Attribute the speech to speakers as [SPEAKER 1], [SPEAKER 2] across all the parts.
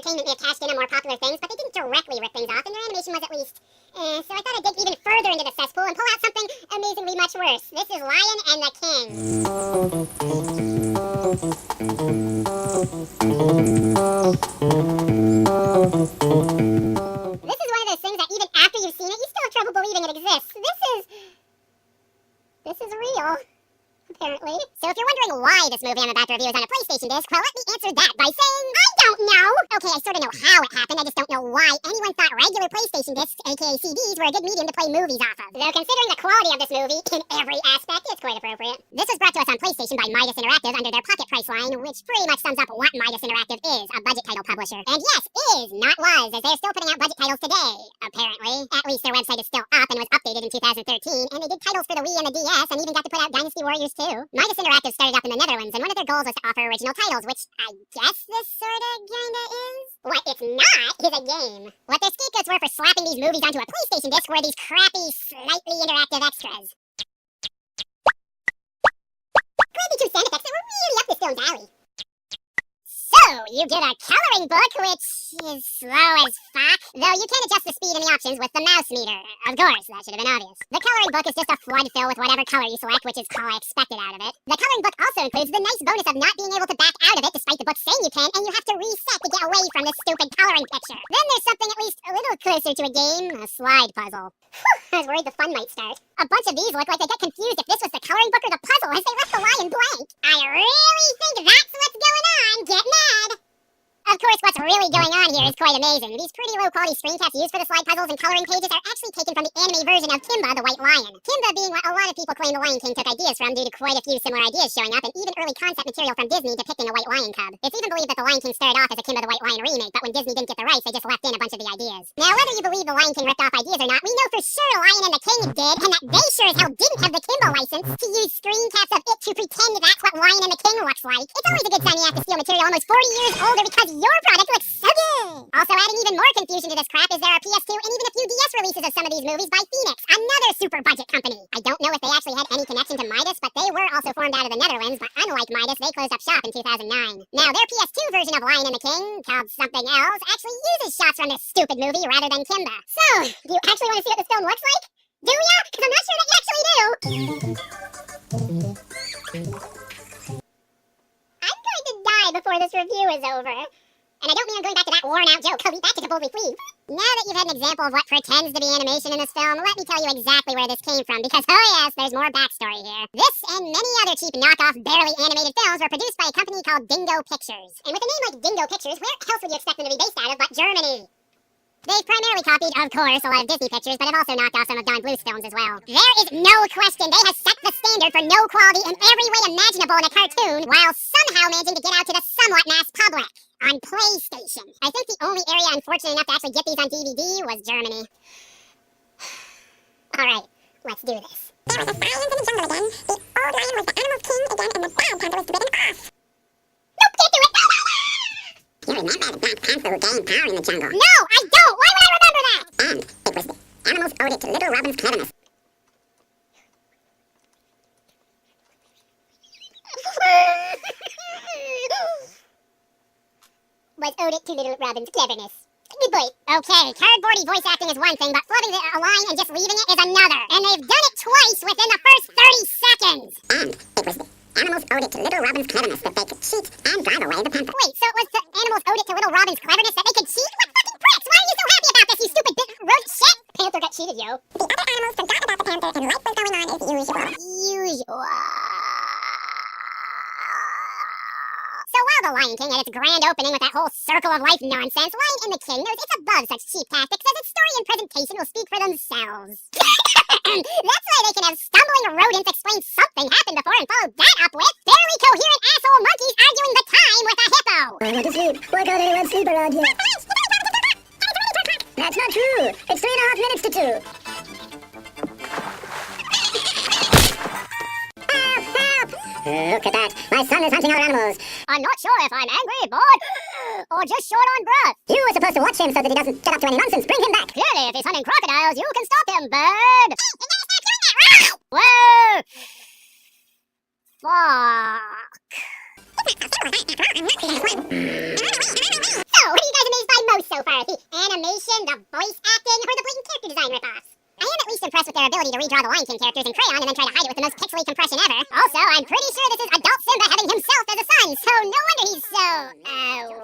[SPEAKER 1] Entertainment may have cashed in on more popular things, but they didn't directly rip things off, and their animation was at least, so I thought I'd dig even further into the cesspool and pull out something amazingly much worse. This is Lion and the King. This is one of those things that even after you've seen it, you still have trouble believing it exists. This is real. Apparently. So if you're wondering why this movie I'm about to review is on a PlayStation disc, well, let me answer that by saying, I don't know! Okay, I sort of know how it happened, I just don't know why anyone thought regular PlayStation discs, aka CDs, were a good medium to play movies off of. Though considering the quality of this movie, in every aspect, it's quite appropriate. This was brought to us on PlayStation by Midas Interactive under their Pocket Price line, which pretty much sums up what Midas Interactive is, a budget title publisher. And yes, is, not was, as they're still putting out budget titles today, apparently. At least their website is still up and was updated in 2013, and they did titles for the Wii and the DS, and even got to put out Dynasty Warriors 2. Midas Interactive started up in the Netherlands, and one of their goals was to offer original titles, which I guess this sorta kinda is. What it's not is a game. What their scapegoats were for slapping these movies onto a PlayStation disc were these crappy, slightly interactive extras. Crappy 2 sound effects that were really up this film's alley. So, you get a coloring book, which is slow as fuck. Though you can adjust the speed and the options with the mouse meter. Of course, that should have been obvious. The coloring book is just a flood fill with whatever color you select, which is all I expected out of it. The coloring book also includes the nice bonus of not being able to back out of it despite the book saying you can, and you have to reset to get away from this stupid coloring picture. Then there's something at least a little closer to a game, a slide puzzle. I was worried the fun might start. A bunch of these look like they got confused if this was the coloring book or the puzzle as they left the lion blank. I really think that's what's going on. Get mad! Of course, what's really going on here is quite amazing. These pretty low-quality screencaps used for the slide puzzles and coloring pages are actually taken from the anime version of Kimba, the White Lion. Kimba being what a lot of people claim the Lion King took ideas from due to quite a few similar ideas showing up, and even early concept material from Disney depicting a white lion cub. It's even believed that the Lion King started off as a Kimba the White Lion remake, but when Disney didn't get the rights, they just left in a bunch of the ideas. Now, whether you believe the Lion King ripped off ideas or not, we know for sure Lion and the King did, and that they sure as hell didn't have the Kimba license to use screencaps of it to pretend that's what Lion and the King looks like. It's always a good sign you have to steal material almost 40 years older because your product looks so good! Also adding even more confusion to this crap is there are PS2 and even a few DS releases of some of these movies by Phelous, another super budget company. I don't know if they actually had any connection to Midas, but they were also formed out of the Netherlands, but unlike Midas, they closed up shop in 2009. Now, their PS2 version of Lion and the King, called something else, actually uses shots from this stupid movie rather than Kimba. So, do you actually want to see what this film looks like? Do ya? Because I'm not sure that you actually do! I'm going to die before this review is over. And I don't mean I'm going back to that worn-out joke. I'll be back to boldly please. Now that you've had an example of what pretends to be animation in this film, let me tell you exactly where this came from, because oh yes, there's more backstory here. This and many other cheap knockoff, barely animated films were produced by a company called Dingo Pictures. And with a name like Dingo Pictures, where else would you expect them to be based out of but Germany? They've primarily copied, of course, a lot of Disney pictures, but have also knocked off some of Don Bluth's films as well. There is no question they have set the standard for no quality in every way imaginable in a cartoon, while somehow managing to get out to the somewhat mass public. On PlayStation. I think the only area unfortunate enough to actually get these on DVD was Germany. Alright, let's do this. There was a silence in the jungle again. The old lion was the animal's king again, and the bad panther was bitten off. Nope, can't do it! You remember the Black Panther who gained power in the jungle? No, I don't! Why would I remember that? And it was the animals owed it to Little Robin's cleverness. Was owed it to Little Robin's cleverness. Good boy. Okay, cardboardy voice acting is one thing, but flubbing a line and just leaving it is another. And they've done it twice within the first 30 seconds! And it was the animals owed it to Little Robin's cleverness that they could cheat and drive away the panther. Wait, so it was the animals owed it to Little Robin's cleverness that they could cheat? What fucking pricks? Why are you so happy about this, you stupid rodent shit? Panther got cheated, yo. The other animals forgot about the panther and life was going on as usual. So while The Lion King had its grand opening with that whole circle of life nonsense, Lion and the King knows it's above such cheap tactics as its story and presentation will speak for themselves. That's why they can have stumbling rodents explain something happened before and follow that up with barely coherent asshole monkeys arguing the time with a hippo.
[SPEAKER 2] I want to sleep. Why can't anyone sleep around here? That's not true. It's 3.5 minutes to 2. Help! Look at that. My son is hunting our animals.
[SPEAKER 1] I'm not sure if I'm angry, but... or just short on breath.
[SPEAKER 2] You were supposed to watch him so that he doesn't get up to any nonsense. Bring him back.
[SPEAKER 1] Clearly, if he's hunting crocodiles, you can stop him, bird. Hey, you gotta stop doing that. Whoa! Fuck. So, what do you guys The animation, the voice acting, or the blatant character design ripoffs? I am at least impressed with their ability to redraw the Lion King characters in crayon and then try to hide it with the most pixely compression ever. Also, I'm pretty sure this is adult Simba having himself as a son, so no wonder he's so,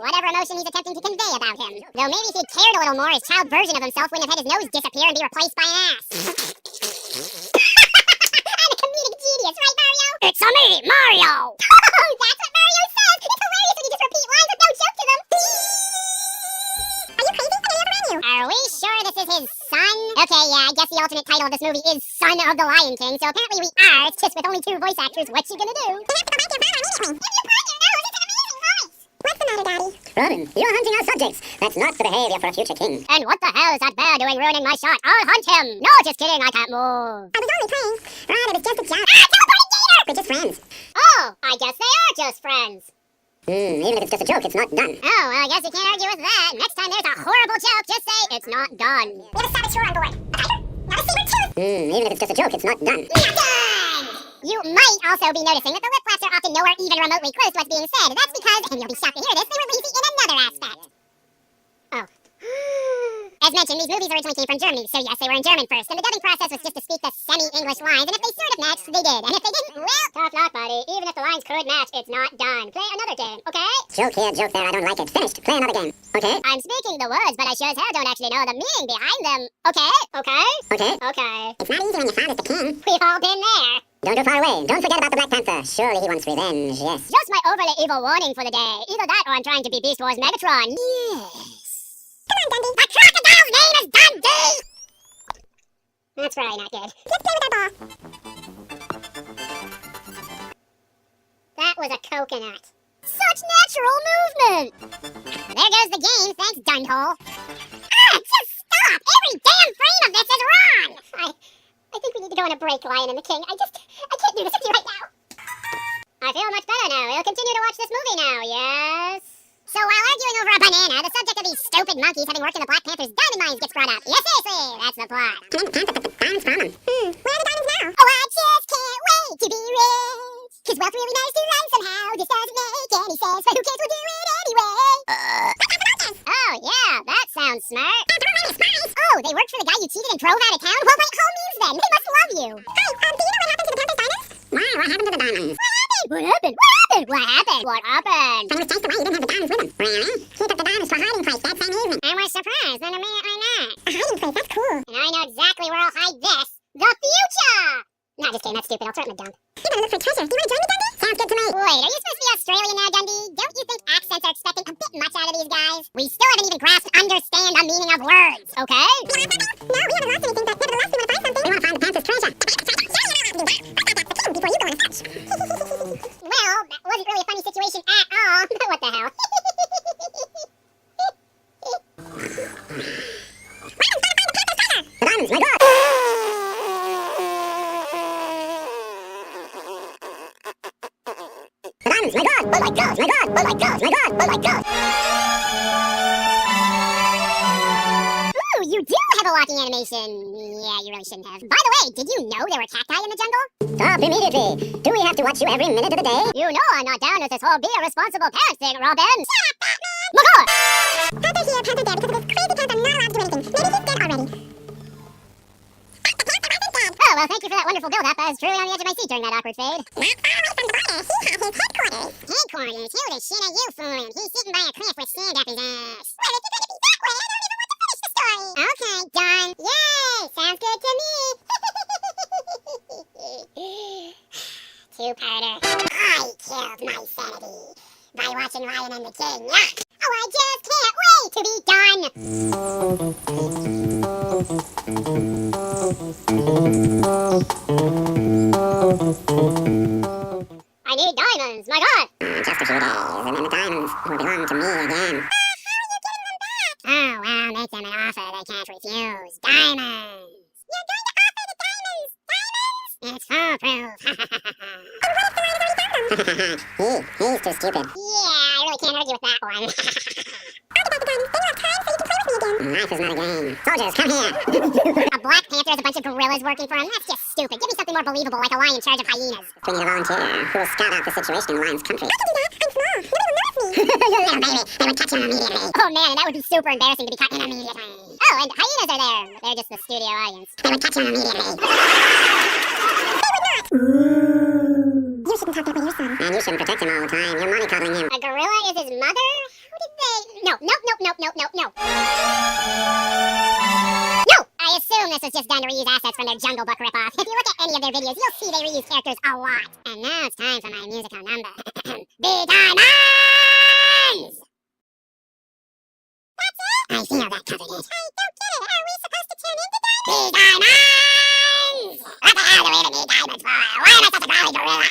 [SPEAKER 1] whatever emotion he's attempting to convey about him. Though maybe if he'd cared a little more, his child version of himself wouldn't have had his nose disappear and be replaced by an ass. I'm a comedic genius, right, Mario? It's a me, Mario! Oh, that's what Mario says! It's hilarious when you just repeat lines with no joke to them! Are you crazy? I never ran you. Are we sure this is his son? Okay, yeah, I guess the alternate title of this movie is Son of the Lion King, so apparently we are. It's just with only 2 voice actors, what you gonna do? You have to go back to your father immediately. Give your partner nose, it's an amazing voice! What's the matter, Daddy?
[SPEAKER 2] Robin, you're hunting our subjects. That's not the behavior for a future king.
[SPEAKER 1] And what the hell is that bear doing ruining my shot? I'll hunt him! No, just kidding, I can't move.
[SPEAKER 2] I was only playing. Right, it was just a joke.
[SPEAKER 1] Ah, teleporting gator!
[SPEAKER 2] We're just friends.
[SPEAKER 1] Oh, I guess they are just friends.
[SPEAKER 2] Even if it's just a joke, it's not done.
[SPEAKER 1] Oh, well, I guess you can't argue with that. Next time there's a horrible joke, just say it's not done. We have a saboteur on board. A tiger? Not a saber tooth?
[SPEAKER 2] Even if it's just a joke, it's not done.
[SPEAKER 1] Not done! You might also be noticing that the lip flaps are often nowhere even remotely close to what's being said. That's because, and you'll be shocked to hear this, they were lazy in another aspect. Oh. As mentioned, these movies originally came from Germany, so yes, they were in German first, and the dubbing process was just to speak the semi-English lines, and if they sort of matched, they did, and if they didn't, well, tough luck, buddy. Even if the lines could match, it's not done. Play another game, okay?
[SPEAKER 2] Joke here, joke there, I don't like it. Finished. Play another game. Okay?
[SPEAKER 1] I'm speaking the words, but I sure as hell don't actually know the meaning behind them. Okay? Okay?
[SPEAKER 2] Okay?
[SPEAKER 1] Okay.
[SPEAKER 2] It's not easy when your father's the king.
[SPEAKER 1] We've all been there.
[SPEAKER 2] Don't go far away. Don't forget about the Black Panther. Surely he wants revenge, yes.
[SPEAKER 1] Just my overly evil warning for the day. Either that or I'm trying to be Beast Wars Megatron. Yes. Come on, Dundee. The crocodile's name is Dundee! That's probably not good. Let's play with our ball. That was a coconut. Such natural movement! There goes the game, thanks, Dundhole. Ah, just stop! Every damn frame of this is wrong! I think we need to go on a break, Lion and the King. I can't do this with you right now. I feel much better now. We'll continue to watch this movie now, yes? So while arguing over a banana, the subject of these stupid monkeys having worked in the Black Panther's diamond mines gets brought up. Yes, seriously, that's the plot.
[SPEAKER 2] Come on, Panther, the diamonds from him.
[SPEAKER 1] Where are the diamonds now? Oh, I just can't wait to be rich. Cause wealth really matters to run somehow. This doesn't make any sense, but who cares, we'll do it anyway. Oh, yeah, that sounds smart. Oh, they worked for the guy you cheated and drove out of town? Well, by all means then, they must love you. Hi, do you know what happened to the Panther's diamonds?
[SPEAKER 2] Why? What happened to the diamonds?
[SPEAKER 1] What happened? What happened? What happened? What happened?
[SPEAKER 2] When he was chased away, he didn't have the diamonds with him. Really? He took the diamonds to a hiding place that same evening.
[SPEAKER 1] I was surprised, then immediately not.
[SPEAKER 2] A hiding place? That's cool.
[SPEAKER 1] And I know exactly where I'll hide this. The future! No, just kidding, that's stupid. I'll throw it in the dump.
[SPEAKER 2] You better look for treasure. Do you want to join me, Dundee? Sounds good to me.
[SPEAKER 1] Wait, are you supposed to be Australian now, Dundee? Don't you think accents are expecting a bit much out of these guys? We still haven't even grasped understand the meaning of words, okay?
[SPEAKER 2] No, we haven't lost anything, but nevertheless, we want to find something. We want to find the Panther's treasure. Before you go on a fetch.
[SPEAKER 1] Well, that wasn't really a funny situation at all. What the hell?
[SPEAKER 2] The diamonds, my God! The diamonds, my God! Oh my God! My God! Oh my God! My God! Oh my God!
[SPEAKER 1] Ooh, you do have a walking animation. Yeah, you really shouldn't have. By the way, did you know there were cacti in the jungle?
[SPEAKER 2] Stop immediately! Do we have to watch you every minute of the day?
[SPEAKER 1] You know I'm not down with this whole be a responsible parent thing, Robin. Shut up, Batman! My God!
[SPEAKER 2] Panther here, Panther there, because of this crazy panther not allowed to do anything. Maybe he's dead already.
[SPEAKER 1] Oh, well, thank you for that wonderful build-up. I was truly on the edge of my seat during that awkward fade.
[SPEAKER 2] Not far away from the border, he has his headquarters.
[SPEAKER 1] Headquarters? Who the shit are you fooling? He's sitting by a cliff with sand up his ass. Well, if you're gonna be that way, I don't even want to finish the story. Okay, done. Yay! Sounds good to me. Two-parter. I killed my sanity by watching Lion and the King. Oh, I just can't wait to be done. I need diamonds, my God!
[SPEAKER 2] Just a few days, and then the diamonds will belong to me again.
[SPEAKER 1] Oh, well, make them an offer they can't refuse. Diamonds! You're going to offer the diamonds! Diamonds? It's foolproof.
[SPEAKER 2] He's too stupid.
[SPEAKER 1] Yeah, I really can't argue with that one.
[SPEAKER 2] I'll get back the diamonds, then you'll have time so you can play with me again. Life is not a game. Soldiers, come here.
[SPEAKER 1] A Black Panther has a bunch of gorillas working for him? That's just stupid. Give me something more believable, like a lion in charge of hyenas.
[SPEAKER 2] We need a volunteer who will scout out the situation in the lion's country.
[SPEAKER 1] I can do that. I'm small. Nobody will notice me. You little baby, they would catch him immediately. Oh man, and that would be super embarrassing to be caught immediately. Oh, and hyenas are there. They're just the studio audience. They would catch him immediately. They would not!
[SPEAKER 2] You shouldn't talk that way to your son.
[SPEAKER 3] And you shouldn't protect him all the time. You're mollycoddling him.
[SPEAKER 1] A gorilla is his mother? How did they... No. No! I assume this was just done to reuse assets from their Jungle Book ripoff. If you look at any of their videos, you'll see they reuse characters a lot. And now it's time for my musical number. Be Diamonds!
[SPEAKER 2] That's it?
[SPEAKER 1] I feel that covered it.
[SPEAKER 2] I don't get it. Are we supposed to turn into diamonds?
[SPEAKER 1] Be Diamonds! What the hell do we even need diamonds for? Why am I such a growly gorilla?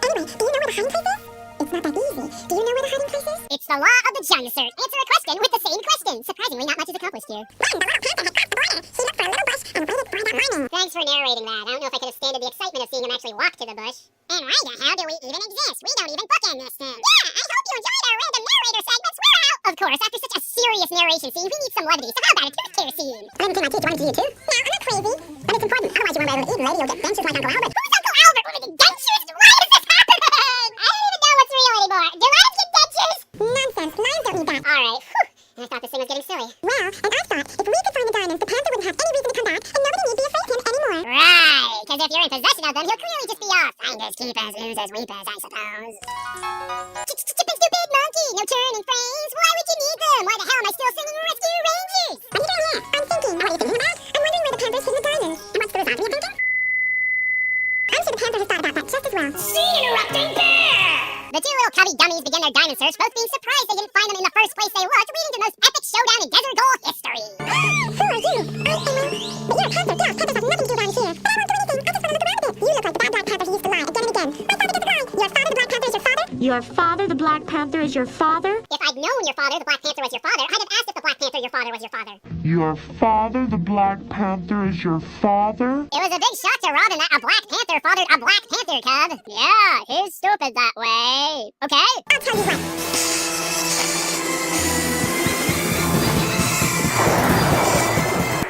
[SPEAKER 2] Anyway, do you know where the hiding place is? It's not that easy. Do you know where the hiding place is?
[SPEAKER 1] It's the law of the Junsert. Answer a question with the same question. Surprisingly, not much is accomplished here.
[SPEAKER 2] Run, the little panther had crossed the border. He looked for a little bush and waited for that morning.
[SPEAKER 1] Thanks for narrating that. I don't know if I could have standed the excitement of seeing him actually walk to the bush. And why the hell do we even exist? We don't even bookend this thing. Yeah, I hope you enjoyed our random narrator segments. We're out! Of course, after such a serious narration scene, we need some levity. So how about a tooth care scene?
[SPEAKER 2] I didn't see my teeth. Do you want to see you too? No, I'm not crazy. But it's important. Otherwise, you won't be able to eat, and later you'll get dentures like Uncle Albert.
[SPEAKER 1] Who's Uncle Albert? We're making dentures? Why is this happening? I don't even know what's real anymore. Do lions get dentures?
[SPEAKER 2] Nonsense. Lions don't need that.
[SPEAKER 1] Alright, whew. I thought this thing was getting silly.
[SPEAKER 2] Well, and I thought if we could find the diamonds, the panther wouldn't have any reason to come back, and nobody need be afraid of him anymore.
[SPEAKER 1] Right, because if you're in possession of them, he'll clearly just be off. Finders, keepers, losers, weepers, I suppose. Chippin' stupid monkey, no turning phrase. Why would you need them? Why the hell am I still singing Rescue Rangers?
[SPEAKER 2] What are you doing here? I'm thinking. What are you thinking about? I'm wondering where the panther's hidden the diamonds. And what's the result of your thinking? I'm sure the panther has thought about that just as well.
[SPEAKER 1] Scene interrupting there! The two little cubby dummies begin their diamond search, both being surprised they didn't find them in the first place they looked, leading to the most epic showdown in desert gold history.
[SPEAKER 2] Who are you? I am but you're a panther. Yeah, panthers have nothing to do around here. But I won't do anything. I just want to look around a bit. You look like the bad black panther who used to lie again and again. My father doesn't lie. Your father, the black panther, is your father?
[SPEAKER 4] Your father, the Black Panther, is your father?
[SPEAKER 1] If I'd known your father, the Black Panther, was your father, I'd have asked if the Black Panther, your father, was your father.
[SPEAKER 4] Your father, the Black Panther, is your father?
[SPEAKER 1] It was a big shock to Robin that a Black Panther fathered a Black Panther cub. Yeah, he's stupid that way. Okay?
[SPEAKER 2] I'll tell you what.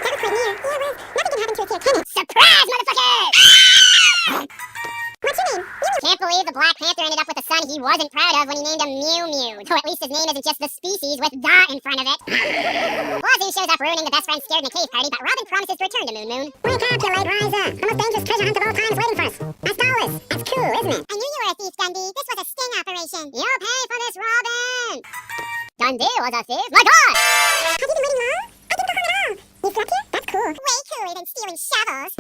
[SPEAKER 2] That was quite near. Yeah, well, nothing can happen to a pure tenant.
[SPEAKER 1] Surprise, motherfucker!
[SPEAKER 2] What's your name?
[SPEAKER 1] Can't believe the Black Panther ended up with a son he wasn't proud of when he named him Mew Mew. Though at least his name isn't just the species with "the" in front of it. Wazoo shows up ruining the best friend scared in a cave party, but Robin promises to return to Moon Moon.
[SPEAKER 2] Wake up, you late riser. The most dangerous treasure hunt of all time is waiting for us. Astarlis. That's cool, isn't it?
[SPEAKER 1] I knew you were a thief, Dundee. This was a sting operation. You'll pay for this, Robin. Dundee was a thief? My God!
[SPEAKER 2] Have you been waiting long? I didn't go home at all. You slept here? That's cool.
[SPEAKER 1] Way cooler than stealing shovels.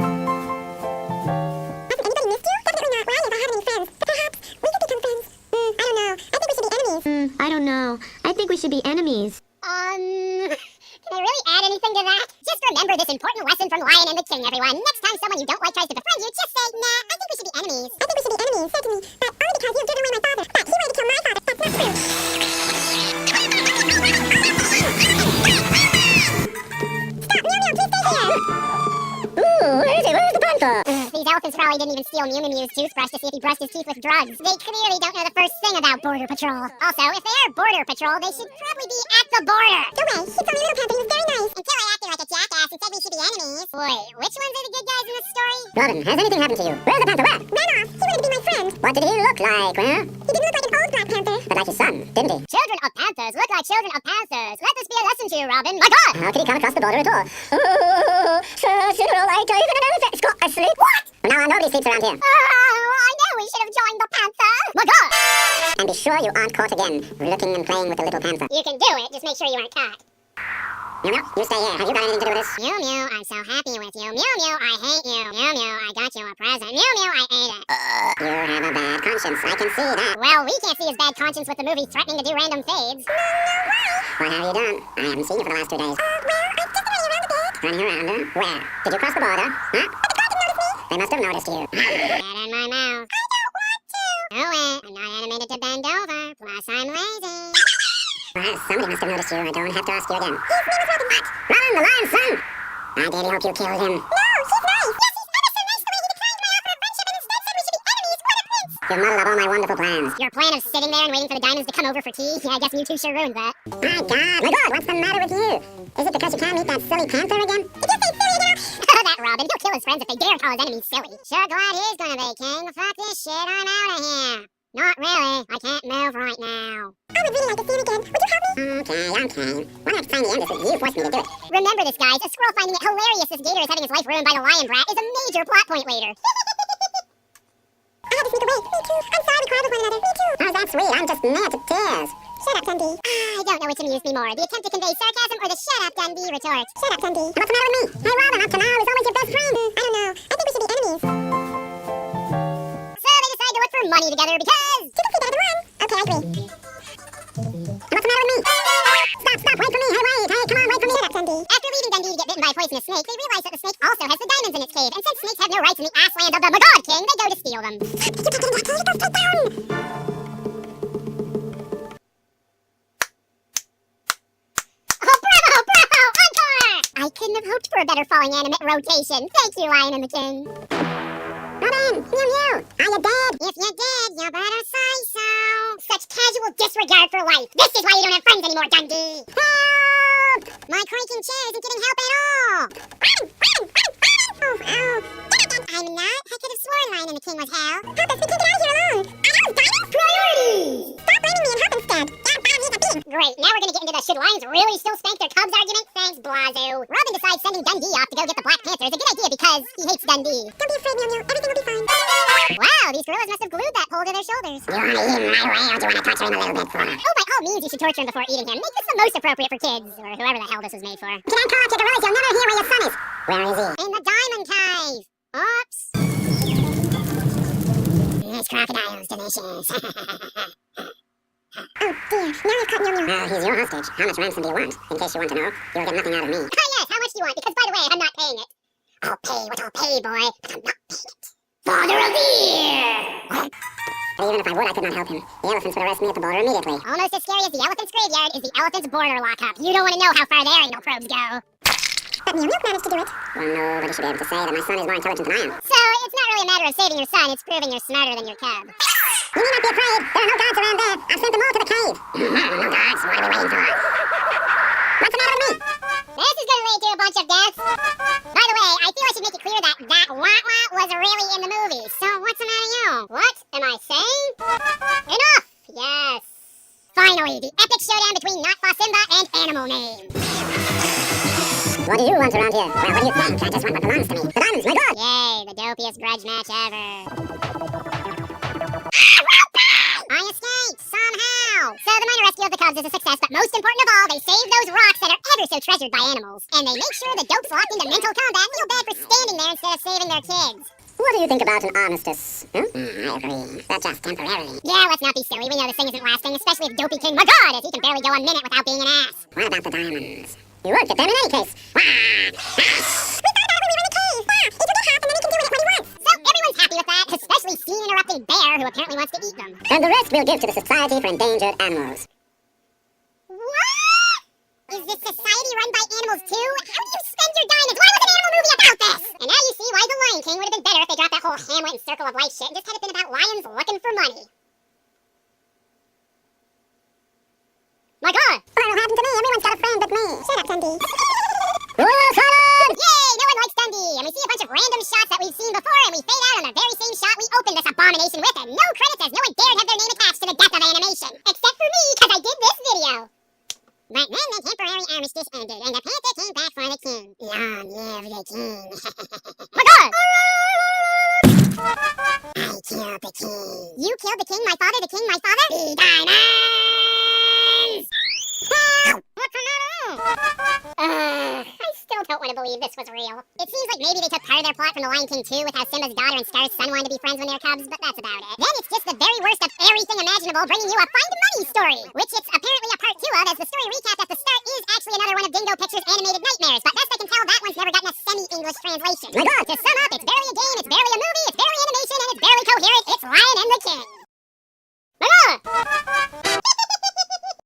[SPEAKER 2] Hasn't anybody missed you? Definitely not. Well, I never had any friends. But perhaps we could become friends. I don't know. I think we should be enemies.
[SPEAKER 5] I don't know. I think we should be enemies.
[SPEAKER 1] Can I really add anything to that? Just remember this important lesson from Lion and the King, everyone. Next time someone you don't like tries to befriend you, just say, nah, I think we should be enemies.
[SPEAKER 2] I think we should be enemies, certainly. But only because you've driven away my father. But he wanted to kill my father. That's not true. Stop, Mew Mew, please stay here.
[SPEAKER 1] Ooh, where is it? Where's the panther? These elephants probably didn't even steal Mew Mew's toothbrush to see if he brushed his teeth with drugs. They clearly don't know the first thing about Border Patrol. Also, if they are Border Patrol, they should probably be at the border.
[SPEAKER 2] No way. He told me little panther he was very nice.
[SPEAKER 1] Until I acted like a jackass and said we should be enemies. Wait, which ones are the good guys in this story?
[SPEAKER 3] Robin, has anything happened to you? Where's the panther? Where?
[SPEAKER 2] Ran off. He wanted to be my friend.
[SPEAKER 3] What did he look like, huh?
[SPEAKER 2] He didn't look like an old black panther.
[SPEAKER 3] But like his son, didn't he?
[SPEAKER 1] Children of Panthers look like children of Panthers. Let this be a lesson to you, Robin. My God!
[SPEAKER 3] How could he come across the border at all? Oh, sooner or later, even an elephant is got asleep. What? Well, now nobody sleeps around here.
[SPEAKER 1] Oh, I know we should have joined the Panther. My God!
[SPEAKER 3] And be sure you aren't caught again, looking and playing with the little panther.
[SPEAKER 1] You can do it, just make sure you aren't caught.
[SPEAKER 3] Mew Mew, you stay here. Have you got anything to do with this?
[SPEAKER 1] Mew Mew, I'm so happy with you. Mew Mew, I hate you. Mew Mew, I got you a present. Mew Mew, I ate it.
[SPEAKER 3] You have a bad conscience. I can see that.
[SPEAKER 1] Well, we can't see his bad conscience with the movie threatening to do random fades.
[SPEAKER 3] What have you done? I haven't seen you for the last 2 days.
[SPEAKER 2] Well, I'm just running around a bit.
[SPEAKER 3] Running around, huh? Where? Did you cross the border? Huh?
[SPEAKER 2] But the guard didn't notice me.
[SPEAKER 3] They must have noticed you.
[SPEAKER 1] Get in my mouth.
[SPEAKER 2] I don't want to.
[SPEAKER 1] Do it. I'm not animated to bend over. Plus, I'm lazy.
[SPEAKER 3] Well, somebody must have noticed you. I don't have to ask you again.
[SPEAKER 2] His name is Robin. What?
[SPEAKER 3] Robin, the lion's son! I dearly hope you killed him.
[SPEAKER 2] No, he's nice. Yes, he's ever so nice the way he declined my offer of friendship and instead said we should be enemies. What a prince.
[SPEAKER 3] You've muddled up all my wonderful plans.
[SPEAKER 1] Your plan of sitting there and waiting for the diamonds to come over for tea? Yeah, I guess you two sure ruined that.
[SPEAKER 3] My God, what's the matter with you? Is it because you can't meet that silly panther again?
[SPEAKER 2] Did you say silly now?
[SPEAKER 1] That Robin, he'll kill his friends if they dare call his enemies silly. Sure glad he's gonna be king. Fuck this shit, I'm out of here. Not really. I can't move right now.
[SPEAKER 2] I would really like to see him again. Would you help me?
[SPEAKER 3] Okay. When I have to find the end of this, you forced me to do it.
[SPEAKER 1] Remember this, guys. A squirrel finding it hilarious this gator is having his life ruined by the lion brat is a major plot point later.
[SPEAKER 2] I had to sneak away. Me too. I'm sorry we cried with one another. Me too.
[SPEAKER 3] How's that sweet? I'm just near to tears.
[SPEAKER 2] Shut up, Dundee.
[SPEAKER 1] I don't know which amused me more, the attempt to convey sarcasm or the shut up Dundee retort.
[SPEAKER 2] Shut up, Dundee.
[SPEAKER 3] What's the matter with me? Hey, Robin, up to now, he's always your best friend.
[SPEAKER 2] I don't know. I think we should be enemies.
[SPEAKER 1] So they decide to look for money together because...
[SPEAKER 2] Two complete out of the one. Okay, I agree.
[SPEAKER 3] What's the matter with me? Stop, wait for me. Hey, wait. Hey, come on, wait for me.
[SPEAKER 2] Shut up, Dundee.
[SPEAKER 1] After leaving Dundee to get bitten by a poisonous snake, they realize that the snake also has the diamonds in its cave, and since snakes have no rights in the ass land of the Magog King, they go to steal them.
[SPEAKER 2] You can't get in that cave. It goes straight down.
[SPEAKER 1] Oh, bravo! Encore! I couldn't have hoped for a better falling animate rotation. Thank you, Lion and the King.
[SPEAKER 3] Robin, mew. Are you dead?
[SPEAKER 1] If you're dead, you better say so. Such casual disregard for life. This is why you don't have friends anymore, Dundee.
[SPEAKER 3] Help!
[SPEAKER 1] My creaking chair isn't getting help at all.
[SPEAKER 2] Oh, ow.
[SPEAKER 1] I'm not. I could have sworn Lion and the King was hell.
[SPEAKER 2] Help us. We can't get out of here alone.
[SPEAKER 1] Priorities!
[SPEAKER 2] Stop blaming me and help instead.
[SPEAKER 1] Great, now we're gonna get into the should lions really still spank their cubs argument? Thanks, Blazoo. Robin decides sending Dundee off to go get the Black Panther is a good idea because he hates Dundee.
[SPEAKER 2] Don't be afraid, Mew. Everything will be fine.
[SPEAKER 1] Wow, these gorillas must have glued that pole to their shoulders.
[SPEAKER 3] You want to eat him right away, or do you want to torture him a little bit for?
[SPEAKER 1] Oh, by all means, you should torture him before eating him. Make this the most appropriate for kids, or whoever the hell this was made for.
[SPEAKER 3] If you don't call out your gorillas, you'll never hear where your son is. Where is he?
[SPEAKER 1] In the diamond cave. Oops. Nice crocodiles, delicious.
[SPEAKER 2] Oh, dear. Now we've caught Mew.
[SPEAKER 3] He's your hostage. How much ransom do you want? In case you want to know, you'll get nothing out of me.
[SPEAKER 1] Ah, yes, how much do you want? Because, by the way, I'm not paying it. I'll pay what I'll pay, boy, but I'm not paying it. Father of the Year!
[SPEAKER 3] But even if I would, I could not help him. The elephants would arrest me at the border immediately.
[SPEAKER 1] Almost as scary as the elephant's graveyard is the elephant's border lockup. You don't want to know how far their anal probes go.
[SPEAKER 2] But Mew managed to do it.
[SPEAKER 3] Well, nobody should be able to say that my son is more intelligent than I am.
[SPEAKER 1] So, it's not really a matter of saving your son, it's proving you're smarter than your cub.
[SPEAKER 3] You need not be afraid. There are no guards around there. I've sent them all to the cave. No guards. What are we waiting for? What's the matter with me?
[SPEAKER 1] This is gonna lead to a bunch of deaths. By the way, I feel I should make it clear that wah-wah was really in the movie. So what's the matter with you? What am I saying? Enough! Yes. Finally, the epic showdown between Not Simba and Animal Name.
[SPEAKER 3] What do you want around here? Well, what do you think? I just want what belongs to me. The diamonds, my god!
[SPEAKER 1] Yay, the dopiest grudge match ever. I escaped, somehow! So the minor rescue of the cubs is a success, but most important of all, they save those rocks that are ever so treasured by animals. And they make sure the dopes locked into mental combat feel bad for standing there instead of saving their kids.
[SPEAKER 3] What do you think about an armistice? I agree. That's just temporarily.
[SPEAKER 1] Yeah, let's not be silly. We know this thing isn't lasting, especially if Dopey King Magog, as he can barely go a minute without being an ass.
[SPEAKER 3] What about the diamonds? You won't get them in any case.
[SPEAKER 2] We found out when we were in the cave. It will get half and then he can do with it what he wants.
[SPEAKER 1] So everyone's happy with that, especially scene-interrupting Bear, who apparently wants to eat them.
[SPEAKER 3] And the rest we'll give to the Society for Endangered Animals.
[SPEAKER 1] What? Is this society run by animals too? How do you spend your diamonds? Why was an animal movie about this? And now you see why The Lion King would have been better if they dropped that whole Hamlet and Circle of Life shit and just had it been about lions looking for money. My god!
[SPEAKER 2] What'll happen to me? Everyone's got a friend but me. Shut up, Dundee.
[SPEAKER 1] Yay! No one likes Dundee! And we see a bunch of random shots that we've seen before, and we fade out on the very same shot we opened this abomination with, and no credits as no one dared have their name attached to the death of animation. Except for me, because I did this video! But then the temporary armistice ended, and the panther came back for the king. Long live the king. My god! I killed the king. You killed the king, my father, the king, my father? The diamonds! Help! What's the matter? I still don't want to believe this was real. It seems like maybe they took part of their plot from The Lion King 2 with how Simba's daughter and Scar's son wanted to be friends when they were cubs, but that's about it. Then it's just the very worst of everything imaginable bringing you a Find Money story, which it's apparently a part